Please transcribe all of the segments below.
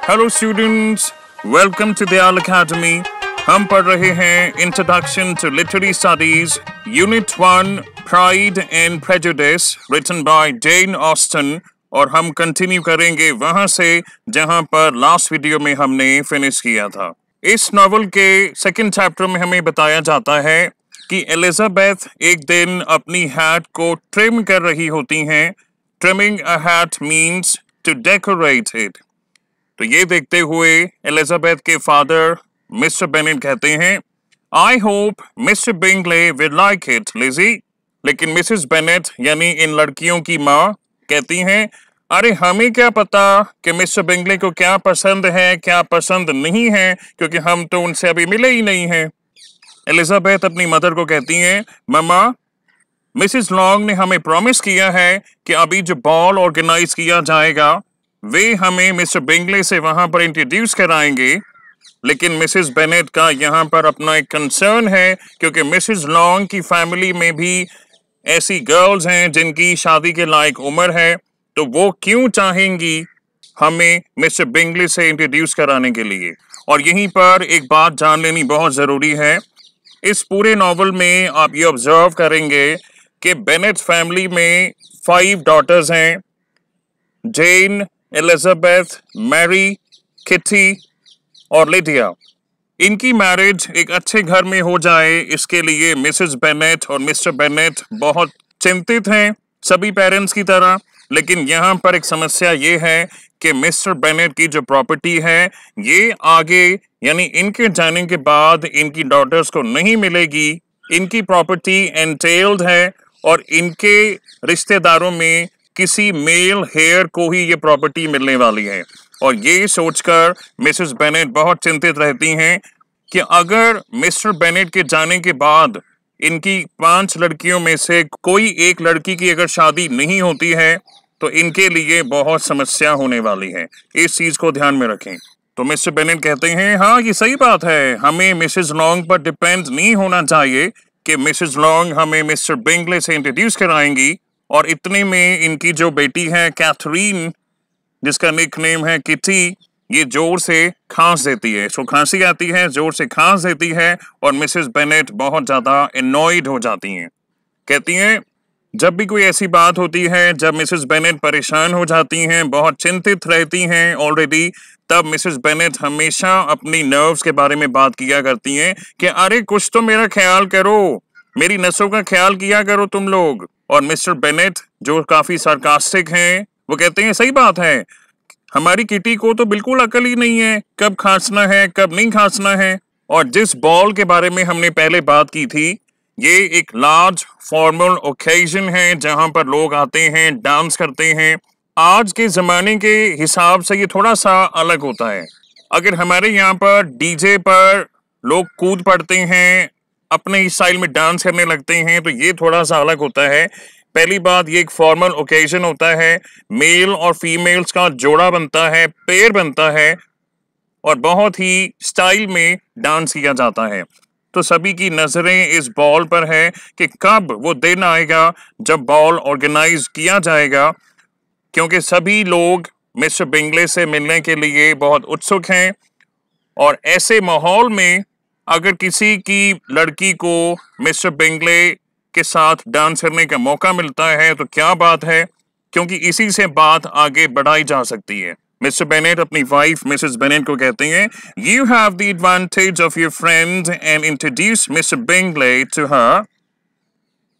Hello students, welcome to Dayal academy. हम पढ़ रहे हैं introduction to literary studies unit 1 Pride and Prejudice written by Jane Austen, और हम कंटिन्यू करेंगे वहां से जहां पर लास्ट वीडियो में हमने फिनिश किया था। इस नॉवल के सेकंड चैप्टर में हमें बताया जाता है कि एलिजाबेथ एक दिन अपनी हैट को ट्रिम कर रही होती हैं। Trimming a hat means to decorate it. तो ये देखते हुए एलिजाबेथ के फादर मिस्टर बेनेट कहते हैं, I hope Mr Bingley will like it Lizzy. लेकिन मिसेस बेनेट यानी इन लड़कियों की माँ कहती हैं, अरे हमें क्या पता कि मिस्टर बिंगले को क्या पसंद है क्या पसंद नहीं है, क्योंकि हम तो उनसे अभी मिले ही नहीं हैं। एलिजाबेथ अपनी मदर को कहती हैं, मम्मा मिसेस लॉन्ग ने हमें प्रॉमिस किया है कि अभी जो बॉल ऑर्गेनाइज किया जाएगा वे हमें मिस्टर बिंगले से वहां पर इंट्रोड्यूस कराएंगे। लेकिन मिसेस बेनेट का यहाँ पर अपना एक कंसर्न है, क्योंकि मिसेस लॉन्ग की फैमिली में भी ऐसी गर्ल्स हैं जिनकी शादी के लायक उम्र है, तो वो क्यों चाहेंगी हमें मिस्टर बिंगले से इंट्रोड्यूस कराने के लिए। और यहीं पर एक बात जान लेनी बहुत ज़रूरी है। इस पूरे नॉवल में आप ये ऑब्जर्व करेंगे कि बेनेट फैमिली में 5 डॉटर्स हैं, जेन, एलिजाबेथ, मैरी, किटी और लिडिया। इनकी मैरिज एक अच्छे घर में हो जाए, इसके लिए मिसेस बेनेट और मिस्टर बेनेट बहुत चिंतित हैं, सभी पेरेंट्स की तरह। लेकिन यहाँ पर एक समस्या ये है कि मिस्टर बेनेट की जो प्रॉपर्टी है ये आगे यानी इनके जाने के बाद इनकी डॉटर्स को नहीं मिलेगी। इनकी प्रॉपर्टी एंटेल्ड है और इनके रिश्तेदारों में किसी मेल हेयर को ही ये प्रॉपर्टी मिलने वाली है। और ये सोचकर मिसेस बेनेट बहुत चिंतित रहती हैं कि अगर मिस्टर बेनेट के जाने के बाद इनकी 5 लड़कियों में से कोई एक लड़की की अगर शादी नहीं होती है तो इनके लिए बहुत समस्या होने वाली है। इस चीज को ध्यान में रखें। तो मिस्टर बेनेट कहते हैं, हाँ ये सही बात है, हमें मिसेस लॉन्ग पर डिपेंड नहीं होना चाहिए कि मिसेस लॉन्ग हमें मिस्टर बिंगले से इंट्रोड्यूस कराएंगी। और इतने में इनकी जो बेटी है कैथरीन, जिसका निक नेम है किटी, ये जोर से खांस देती है। इसको खांसी आती है, जोर से खांस देती है और मिसेस बेनेट बहुत ज़्यादा एनॉयड हो जाती हैं। कहती हैं, जब भी कोई ऐसी बात होती है जब मिसेस बेनेट परेशान हो जाती हैं, बहुत चिंतित रहती हैं ऑलरेडी, तब मिसेस बेनेट हमेशा अपनी नर्व्स के बारे में बात किया करती हैं कि अरे कुछ तो मेरा ख्याल करो, मेरी नसों का ख्याल किया करो तुम लोग। और मिस्टर बेनेट जो काफी सार्कास्टिक हैं, वो कहते हैं, सही बात है, हमारी किटी को तो बिल्कुल अकल ही नहीं है कब खांसना है कब नहीं खांसना है। और जिस बॉल के बारे में हमने पहले बात की थी, ये एक लार्ज फॉर्मल ओकेजन है जहां पर लोग आते हैं, डांस करते हैं। आज के जमाने के हिसाब से ये थोड़ा सा अलग होता है। अगर हमारे यहाँ पर डीजे पर लोग कूद पड़ते हैं, अपने ही स्टाइल में डांस करने लगते हैं, तो ये थोड़ा सा अलग होता है। पहली बात, ये एक फॉर्मल ओकेजन होता है, मेल और फीमेल्स का जोड़ा बनता है, पेयर बनता है और बहुत ही स्टाइल में डांस किया जाता है। तो सभी की नजरें इस बॉल पर है कि कब वो दिन आएगा जब बॉल ऑर्गेनाइज किया जाएगा, क्योंकि सभी लोग मिस्टर बिंगले से मिलने के लिए बहुत उत्सुक हैं। और ऐसे माहौल में अगर किसी की लड़की को मिस्टर बिंगले के साथ डांस करने का मौका मिलता है तो क्या बात है, क्योंकि इसी से बात आगे बढ़ाई जा सकती है। मिस्टर बेनेट अपनी वाइफ मिसेस बेनेट को कहते हैं, you have the advantage of your friend and introduce Mr Bingley to her.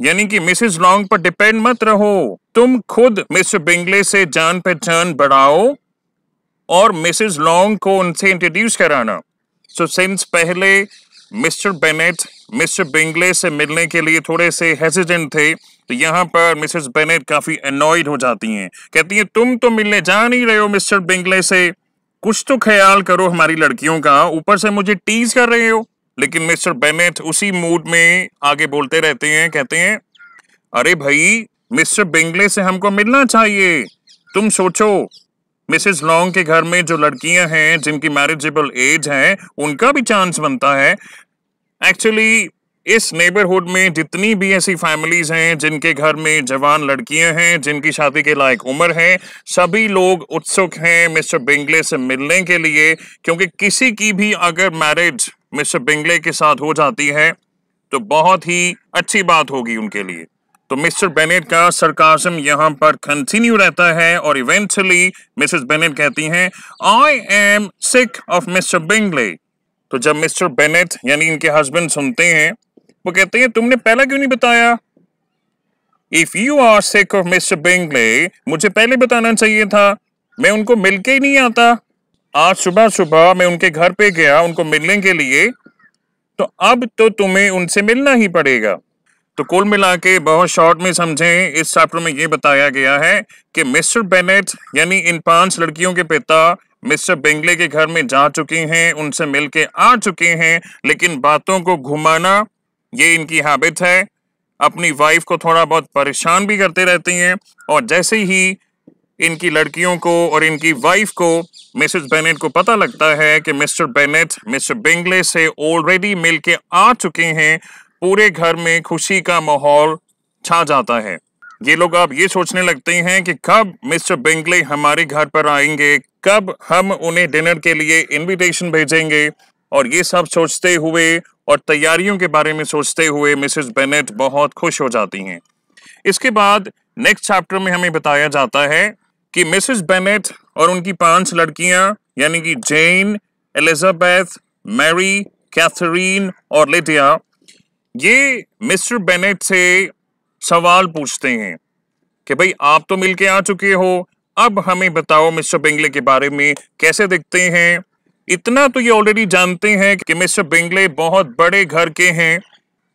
यानी कि मिसेस लॉन्ग पर डिपेंड मत रहो, तुम खुद मिस्टर बिंगले से जान पहचान बढ़ाओ और मिसेस लॉन्ग को उनसे इंट्रोड्यूस कराना। सो सिंस पहले मिस्टर बेनेट मिस्टर बिंगले से मिलने के लिए थोड़े से हेजिटेंट थे, तो यहाँ पर मिसेस बेनेट काफी अनॉयड हो जाती हैं। कहती हैं, तुम तो मिलने जा नहीं रहे हो मिस्टर बिंगले से, कुछ तो ख्याल करो हमारी लड़कियों का, ऊपर से मुझे टीज कर रहे हो। लेकिन मिस्टर बेनेट उसी मूड में आगे बोलते रहते हैं, कहते हैं, अरे भाई मिस्टर बिंगले से हमको मिलना चाहिए। तुम सोचो, मिसेस लॉन्ग के घर में जो लड़कियां हैं जिनकी मैरिजेबल एज है, उनका भी चांस बनता है। एक्चुअली इस नेबरहुड में जितनी भी ऐसी फैमिलीज हैं जिनके घर में जवान लड़कियां हैं जिनकी शादी के लायक उम्र है, सभी लोग उत्सुक हैं मिस्टर बिंगले से मिलने के लिए, क्योंकि किसी की भी अगर मैरिज मिस्टर बिंगले के साथ हो जाती है तो बहुत ही अच्छी बात होगी उनके लिए। तो मिस्टर बेनेट का सरकाज़म यहाँ पर कंटिन्यू रहता है और इवेंचुअली मिसेस बेनेट कहती हैं, I am sick of Mr Bingley. तो जब मिस्टर बेनेट यानी इनके हस्बैंड सुनते हैं, वो कहते हैं तुमने पहले क्यों नहीं बताया? If you are sick of Mr Bingley, मुझे पहले बताना चाहिए था, मैं उनको मिलके ही नहीं आता। आज सुबह सुबह मैं उनके घर पे गया उनको मिलने के लिए, तो अब तो तुम्हें उनसे मिलना ही पड़ेगा। तो कुल मिला के बहुत शॉर्ट में समझें, इस चैप्टर में ये बताया गया है कि मिस्टर बेनेट यानी इन 5 लड़कियों के पिता मिस्टर बिंगले के घर में जा चुके हैं, उनसे मिलके आ चुके हैं, लेकिन बातों को घुमाना ये इनकी हैबिट है। अपनी वाइफ को थोड़ा बहुत परेशान भी करते रहते हैं, और जैसे ही इनकी लड़कियों को और इनकी वाइफ को मिसेस बेनेट को पता लगता है कि मिस्टर बेनेट मिस्टर बिंगले से ऑलरेडी मिलके आ चुके हैं, पूरे घर में खुशी का माहौल छा जाता है। ये लोग अब ये सोचने लगते हैं कि कब मिस्टर बिंगले हमारे घर पर आएंगे, कब हम उन्हें डिनर के लिए इनविटेशन भेजेंगे, और ये सब सोचते हुए और तैयारियों के बारे में सोचते हुए मिसेस बेनेट बहुत खुश हो जाती हैं। इसके बाद नेक्स्ट चैप्टर में हमें बताया जाता है कि मिसेस बेनेट और उनकी 5 लड़कियां यानी कि जेन, एलिजाबेथ, मैरी, कैथरीन और लिडिया, ये मिस्टर बेनेट से सवाल पूछते हैं कि भाई आप तो मिलके आ चुके हो, अब हमें बताओ मिस्टर बिंगले के बारे में, कैसे दिखते हैं। इतना तो ये ऑलरेडी जानते हैं कि मिस्टर बिंगले बहुत बड़े घर के हैं,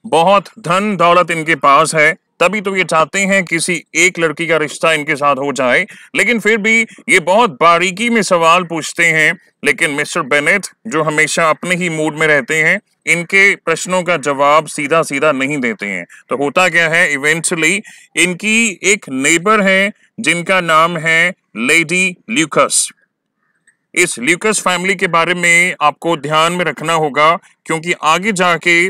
बहुत धन दौलत इनके पास है, तभी तो ये चाहते हैं किसी एक लड़की का रिश्ता इनके साथ हो जाए, लेकिन फिर भी ये बहुत बारीकी में सवाल पूछते हैं। लेकिन मिस्टर बेनेट जो हमेशा अपने ही मूड में रहते हैं, इनके प्रश्नों का जवाब सीधा सीधा नहीं देते हैं। तो होता क्या है, इवेंचुअली इनकी एक नेबर है जिनका नाम है लेडी ल्यूकस। इस ल्यूकस फैमिली के बारे में आपको ध्यान में रखना होगा, क्योंकि आगे जाके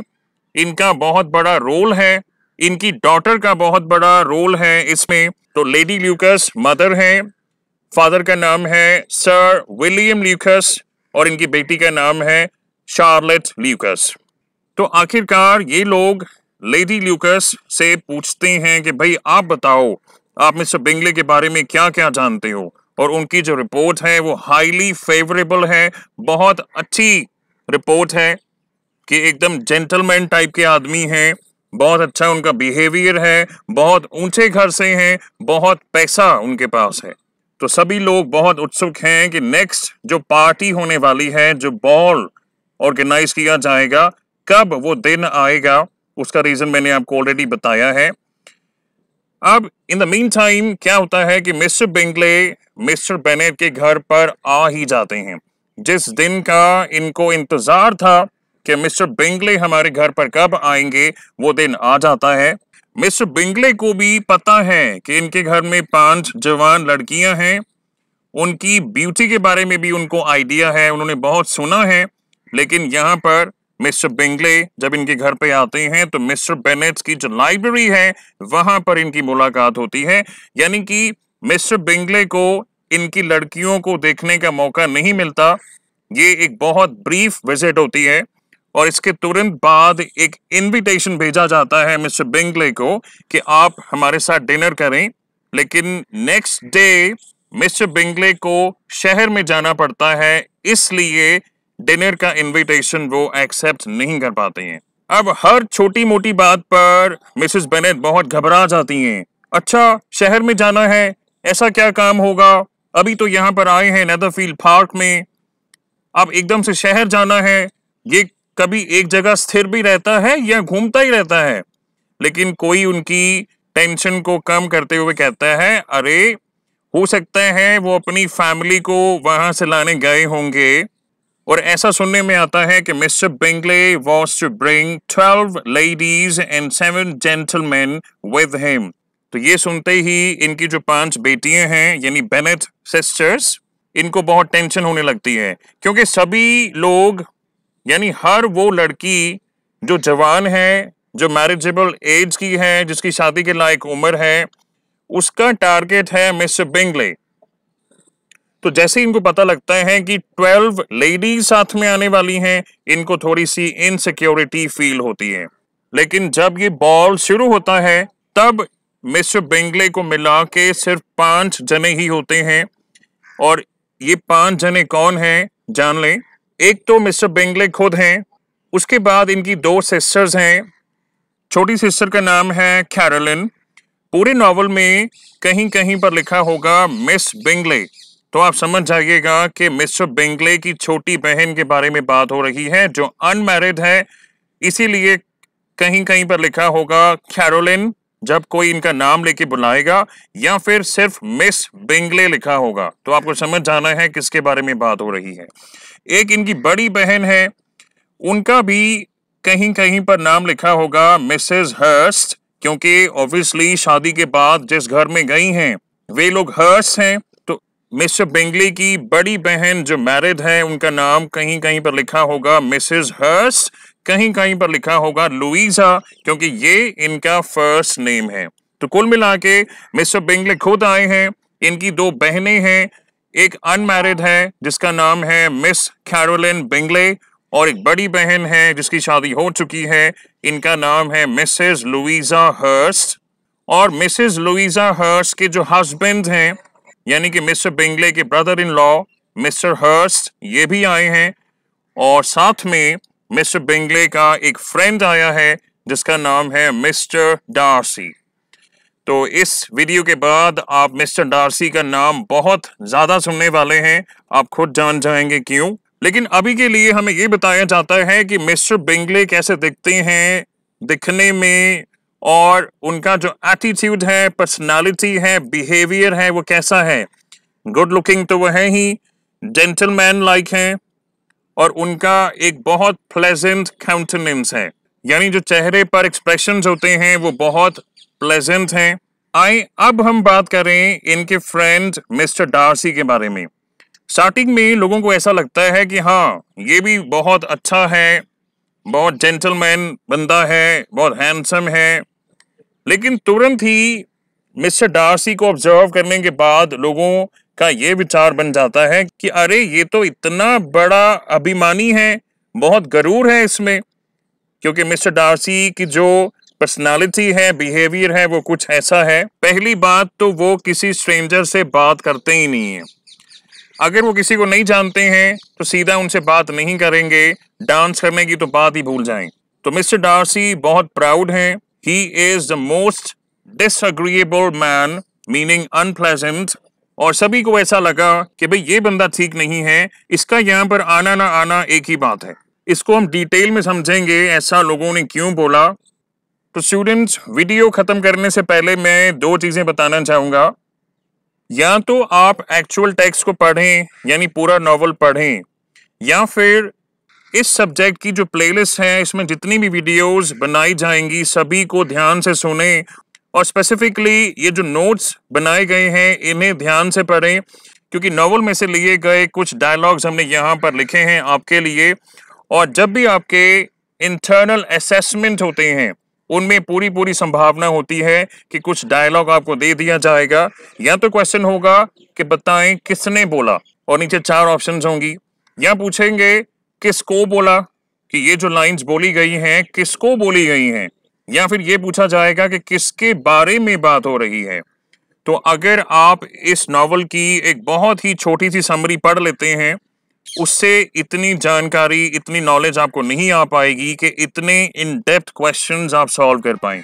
इनका बहुत बड़ा रोल है, इनकी डॉटर का बहुत बड़ा रोल है इसमें। तो लेडी ल्यूकस मदर हैं, फादर का नाम है सर विलियम ल्यूकस और इनकी बेटी का नाम है शार्लेट ल्यूकस। तो आखिरकार ये लोग लेडी ल्यूकस से पूछते हैं कि भाई आप बताओ, आप मिस्टर बिंगले के बारे में क्या क्या जानते हो, और उनकी जो रिपोर्ट है वो हाईली फेवरेबल है, बहुत अच्छी रिपोर्ट है कि एकदम जेंटलमैन टाइप के आदमी हैं, बहुत अच्छा उनका बिहेवियर है, बहुत ऊंचे घर से हैं, बहुत पैसा उनके पास है। तो सभी लोग बहुत उत्सुक हैं कि नेक्स्ट जो पार्टी होने वाली है, जो बॉल ऑर्गेनाइज किया जाएगा, कब वो दिन आएगा, उसका रीजन मैंने आपको ऑलरेडी बताया है। अब इन द मीन टाइम क्या होता है कि मिस्टर बिंगले मिस्टर बेनेट के घर पर आ ही जाते हैं। जिस दिन का इनको इंतजार था कि मिस्टर बिंगले हमारे घर पर कब आएंगे, वो दिन आ जाता है। मिस्टर बिंगले को भी पता है कि इनके घर में 5 जवान लड़कियां हैं, उनकी ब्यूटी के बारे में भी उनको आइडिया है, उन्होंने बहुत सुना है। लेकिन यहाँ पर मिस्टर बिंगले जब इनके घर पे आते हैं तो मिस्टर बेनेट की जो लाइब्रेरी है वहां पर इनकी मुलाकात होती है, यानी कि मिस्टर बिंगले को इनकी लड़कियों को देखने का मौका नहीं मिलता। ये एक बहुत ब्रीफ विजिट होती है और इसके तुरंत बाद एक इनविटेशन भेजा जाता है मिस्टर बिंगले को कि आप हमारे साथ डिनर करें। लेकिन नेक्स्ट डे मिस्टर बिंगले को शहर में जाना पड़ता है, इसलिए डिनर का इनविटेशन वो एक्सेप्ट नहीं कर पाते हैं। अब हर छोटी मोटी बात पर मिसेस बेनेट बहुत घबरा जाती हैं। अच्छा, शहर में जाना है, ऐसा क्या काम होगा, अभी तो यहाँ पर आए हैं नेदरफील्ड पार्क में, अब एकदम से शहर जाना है, ये कभी एक जगह स्थिर भी रहता है या घूमता ही रहता है। लेकिन कोई उनकी टेंशन को कम करते हुए कहता है, अरे हो सकता है वो अपनी फैमिली को वहां से लाने गए होंगे। और ऐसा सुनने में आता है कि Mr Bingley was to bring 12 ladies and 7 gentleman with him. तो ये सुनते ही इनकी जो 5 बेटियां हैं यानी बेनेट सिस्टर्स, इनको बहुत टेंशन होने लगती है, क्योंकि सभी लोग यानी हर वो लड़की जो जवान है जो मैरिजेबल एज की है, जिसकी शादी के लायक उम्र है, उसका टारगेट है मिस्टर बिंगले। तो जैसे इनको पता लगता है कि 12 लेडीज साथ में आने वाली हैं, इनको थोड़ी सी इनसिक्योरिटी फील होती है। लेकिन जब ये बॉल शुरू होता है तब मिस्टर बिंगले को मिला के सिर्फ 5 जने ही होते हैं। और ये 5 जने कौन हैं जान लें। एक तो मिस्टर बिंगले खुद हैं, उसके बाद इनकी 2 सिस्टर्स हैं। छोटी सिस्टर का नाम है कैरोलिन। पूरे नॉवल में कहीं कहीं पर लिखा होगा मिस बिंगले, तो आप समझ जाइएगा कि मिस्टर बिंगले की छोटी बहन के बारे में बात हो रही है जो अनमैरिड है। इसीलिए कहीं कहीं पर लिखा होगा कैरोलिन जब कोई इनका नाम लेके बुलाएगा, या फिर सिर्फ मिस बिंगले लिखा होगा, तो आपको समझ जाना है किसके बारे में बात हो रही है। एक इनकी बड़ी बहन है, उनका भी कहीं कहीं पर नाम लिखा होगा मिसेस हर्स्ट, क्योंकि ऑब्वियसली शादी के बाद जिस घर में गई हैं वे लोग हर्स्ट हैं। तो मिस्टर बिंगले की बड़ी बहन जो मैरिड है उनका नाम कहीं कहीं पर लिखा होगा मिसेस हर्स्ट, कहीं कहीं पर लिखा होगा लुइजा, क्योंकि ये इनका फर्स्ट नेम है। तो कुल मिला के मिस्टर बिंगले खुद आए हैं, इनकी 2 बहनें हैं, एक अनमैरिड है जिसका नाम है मिस कैरोलिन बिंगले, और एक बड़ी बहन है जिसकी शादी हो चुकी है, इनका नाम है मिसेस लुइजा हर्स्ट। और मिसेस लुइजा हर्स्ट के जो हस्बैंड हैं यानी कि मिस्टर बिंगले के brother in law Mr Hurst, ये भी आए हैं। और साथ में मिस्टर बिंगले का एक फ्रेंड आया है जिसका नाम है मिस्टर डार्सी। तो इस वीडियो के बाद आप मिस्टर डार्सी का नाम बहुत ज्यादा सुनने वाले हैं, आप खुद जान जाएंगे क्यों। लेकिन अभी के लिए हमें ये बताया जाता है कि मिस्टर बिंगले कैसे दिखते हैं दिखने में, और उनका जो एटीट्यूड है, पर्सनालिटी है, बिहेवियर है, वो कैसा है। गुड लुकिंग तो वो है ही, जेंटलमैन लाइक हैं, और उनका एक बहुत प्लेजेंट काउंटेनेंस है, यानी जो चेहरे पर एक्सप्रेशंस होते हैं वो बहुत प्लेजेंट हैं। आइए अब हम बात करें इनके फ्रेंड मिस्टर डार्सी के बारे में। स्टार्टिंग में लोगों को ऐसा लगता है कि हाँ ये भी बहुत अच्छा है, बहुत जेंटलमैन बंदा है, बहुत हैंडसम है, लेकिन तुरंत ही मिस्टर डार्सी को ऑब्जर्व करने के बाद लोगों का ये विचार बन जाता है कि अरे ये तो इतना बड़ा अभिमानी है, बहुत गरूर है इसमें। क्योंकि मिस्टर डार्सी की जो पर्सनालिटी है, बिहेवियर है, वो कुछ ऐसा है। पहली बात तो वो किसी स्ट्रेंजर से बात करते ही नहीं है। अगर वो किसी को नहीं जानते हैं तो सीधा उनसे बात नहीं करेंगे, डांस करने की तो बात ही भूल जाएं। तो मिस्टर डार्सी बहुत प्राउड हैं। He is the most disagreeable man, meaning unpleasant, और सभी को ऐसा लगा कि भाई ये बंदा ठीक नहीं है, इसका यहाँ पर आना ना आना एक ही बात है। इसको हम डिटेल में समझेंगे ऐसा लोगों ने क्यों बोला। तो स्टूडेंट्स, वीडियो खत्म करने से पहले मैं 2 चीजें बताना चाहूंगा। या तो आप एक्चुअल टेक्स्ट को पढ़ें यानी पूरा नॉवल पढ़ें, या फिर इस सब्जेक्ट की जो प्लेलिस्ट है इसमें जितनी भी वीडियोस बनाई जाएंगी सभी को ध्यान से सुनें, और स्पेसिफिकली ये जो नोट्स बनाए गए हैं इन्हें ध्यान से पढ़ें, क्योंकि नॉवल में से लिए गए कुछ डायलॉग्स हमने यहाँ पर लिखे हैं आपके लिए। और जब भी आपके इंटरनल असेसमेंट होते हैं उनमें पूरी संभावना होती है कि कुछ डायलॉग आपको दे दिया जाएगा, या तो क्वेश्चन होगा कि बताएं किसने बोला, और नीचे 4 ऑप्शंस होंगी, या पूछेंगे किसको बोला, कि ये जो लाइंस बोली गई हैं किसको बोली गई हैं, या फिर ये पूछा जाएगा कि किसके बारे में बात हो रही है। तो अगर आप इस नॉवल की एक बहुत ही छोटी सी समरी पढ़ लेते हैं, उससे इतनी जानकारी, इतनी नॉलेज आपको नहीं आ पाएगी कि इतने इन डेप्थ क्वेश्चंस आप सॉल्व कर पाएं।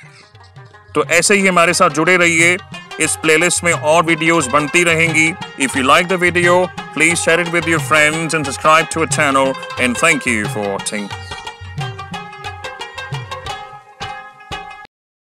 तो ऐसे ही हमारे साथ जुड़े रहिए, इस प्लेलिस्ट में और वीडियोस बनती रहेंगी। If you like the video, please share it with your friends and subscribe to our channel, and thank you for watching.